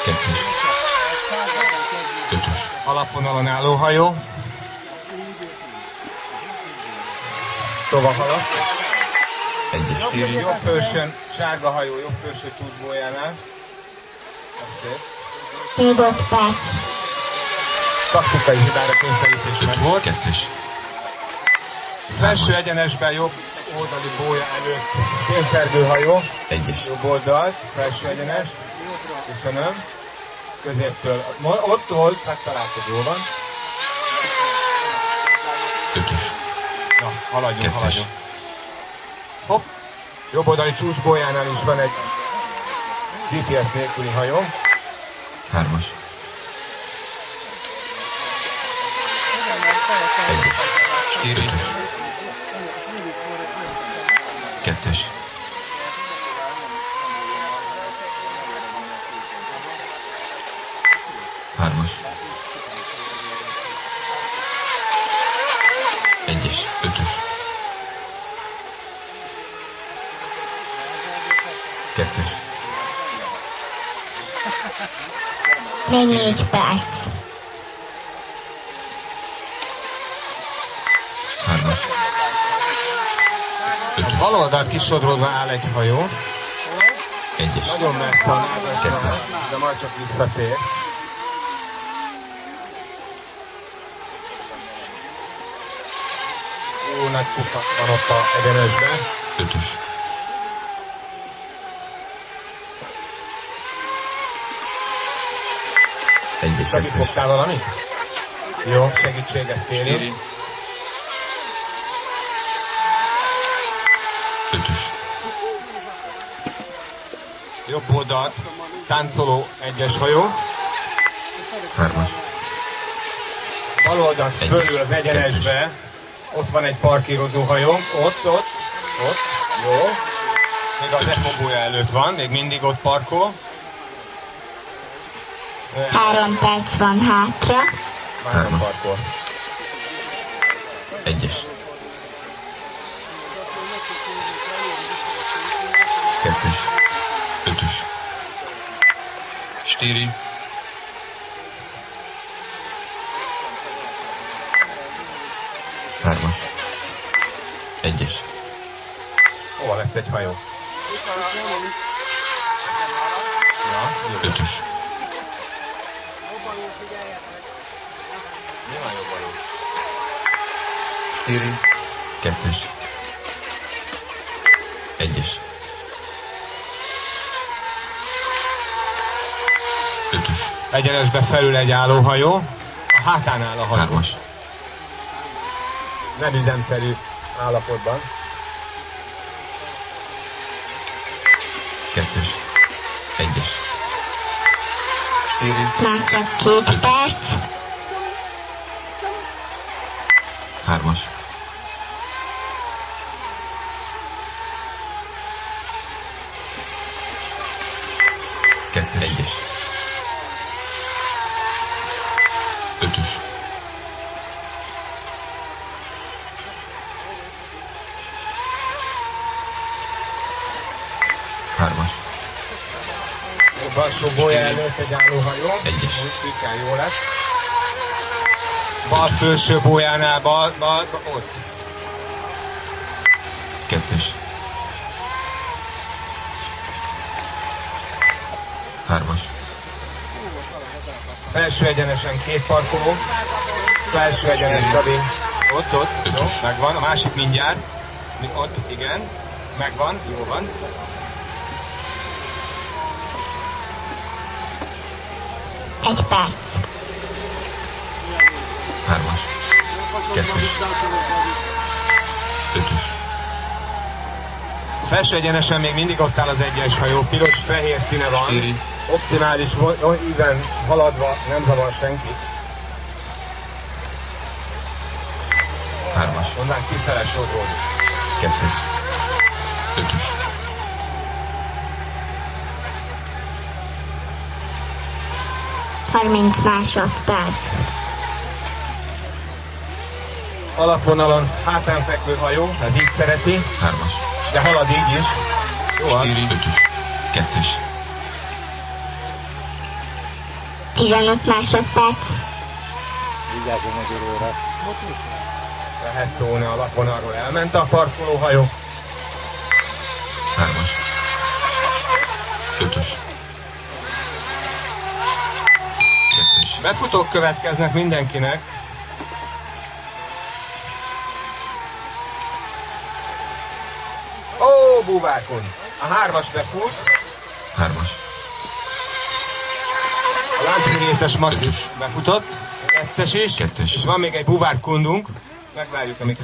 Kettes. Ötös. Alapvonalon álló hajó. Tovább halad. Egyes. Jobb felsőn, sárga hajó, jobb felső csúcsbójánál. Még 5 perc. Taktikai hibára kényszerítés meg volt. Kettes. Felső egyenesben jobb oldali bója előtt félfergőhajó. Egyes. Jobb oldalt, felső egyenes. Köszönöm. Középtől. Ott volt, megtaláltad, jól van. Ötös. Na, haladjunk, Kettes. haladjunk. Hopp. Jobb oldali csúcsbójánál is van egy GPS nélküli hajó. Hármas. Egyes. Ötös. Kettes. Hármas. Egyes. Ötös. Kettes. Még 4 perc. Hármas. Ötös. Bal oldalt kisodródva áll egy hajó. Egyes. Nagyon messze a Kettes. nágasnál, de majd csak visszatér. Nagy kupa van ott a egyenesben. Ötös. Egyes. Szabi, Kettes. fogtál valamit? Jó, segítséget kérünk. Ötös. Jobb oldalt, táncoló egyes hajó. Hármas. Bal oldalt Egyes. fölül az egyenesbe. Ott van egy parkírozó hajónk. Ott. Jó. Még az Ötös. EFO-bója előtt van, még mindig ott parkol. 3 perc van hátra. Már nem Hármas. parkol. Egyes. Kettes. Ötös. Stíri. Hármas. Egyes. Hova lett egy hajó? Na, jó. Ötös. Mi van jobb hajó? Stíri. Kettes. Egyes. Ötös. Egyenesbe felül egy állóhajó. A hátán áll a hajó. Hármas. Nem üzemszerű állapotban. Kettes. Egyes. Stíri. Már csak 2 perc. Hármas. Kettes. Egyes. Ötös. Hármas. Jobb alsó bója előtt egy állóhajó. Egyes. Úgy szűkán jó lesz. Bal felső bójánál, bal, ott. Kettes. Hármas. Felső egyenesen 2 parkoló. Felső egyenes Gabi. Ott. Ötös. Jó, megvan. A másik mindjárt. Ott, igen. Megvan, jó van. Egy perc. Hármas. Kettes. Ötös. A felső egyenesen még mindig ott áll az egyes hajó. Piros, fehér színe van. Stíri. Optimális, íven haladva, nem zavar senkit. Hármas. Mondanánk kifele sodródik. Kettes. Ötös. Harminc másodperc. Alapvonalon hátán fekvő hajó, ez így szereti, Hármas. de halad így is. Jó van. Stíri. Ötös. Kettes. 15 másodperc. Lehet tóni a lapvonalról, elment a parkolóhajó. 3-as, 5-ös, 2-es, Befutók következnek mindenkinek. Ó, búvárkon! A 3-as befut, 3-as, a láncfűrészes Maci Ötös. befutott, a 2-es is, 2-es. és van még egy búvárkundunk. Megvárjuk, amíg